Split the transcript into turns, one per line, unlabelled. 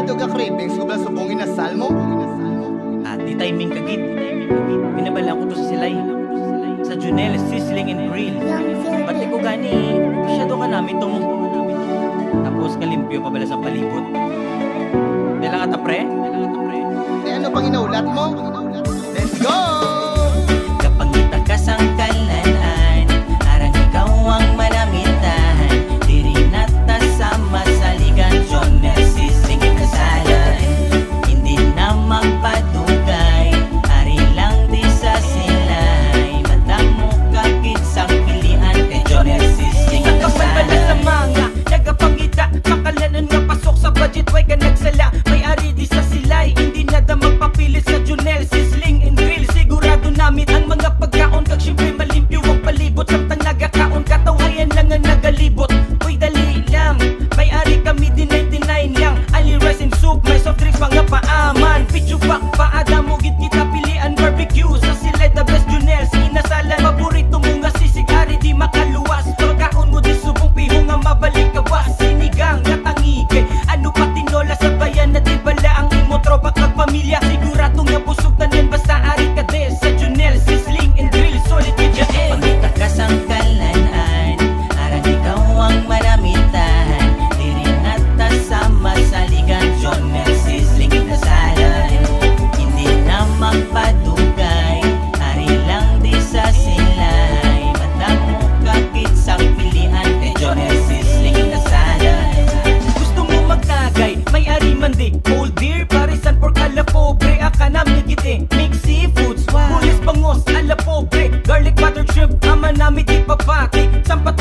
ito ka cravings ko ba subongin na salmo?
Di timing kagid. Pinabala ko to sa silay. Sa Junel, Sizzling and Grill. Pati ko gani, masyado ka namin itong tapos kalimpyo pabala sa palibot. Dala ka ta pre?
Ano pang inaulat mo? Let's go!
Kapag itakas ang kalanaan, arang ikaw ang manamitan. Diri nata sama sa ligan, Junel, Sizzling and Kasalan. Hindi na magpadugay, ari lang di sa silay. Madamo kakit sa pilihan kay Junel, Sizzling and Kasalan. Sa mga nagapangita, makalanan nga pasok sa budget, way ka nagsala. May ari di sa silay, hindi na da magpapilit sa Junel, Sizzling and Grill. Sigurado namin ang mga pagkaon, kag syempre malimpyo ang palibot. Samtang nagakaon, katawayan lang ang nagalibot. Uy dali lang, may ari kami di 99 lang. Ali rice and soup, may soft drinks, mga paaman. Pichu bak, paada mo git kita pilian. Barbecue, sa silay the best Junel, sinasalan. Paborito mo nga sisig, ari di makaluwas. Pagkaon mo di subong piho nga mabalik kawas. Sinigang nga tangigay, ano pa tinola sa bayan na di bala ang imo tropa kag pamilya. Sigurado nga busog tanan basta ari ka de sa Junel, Sizzling and Grill, solid media. Pangitakas ang kalanaan, arang ikaw ang manamitan. Diri nata sama sa ligan, Junel, Sizzling and Kasalan. Hindi na magpadugay, ari lang di sa silay. Madamo kakit sa pilihan kay Junel, Sizzling and Kasalan. Gusto mo magtagay, may ari man di. Old deer, parisan pork ala pobre, aka na migiti. Mix seafoods, bulis bangos ala pobre. Garlic butter shrimp, ama namin di papaki. Sampat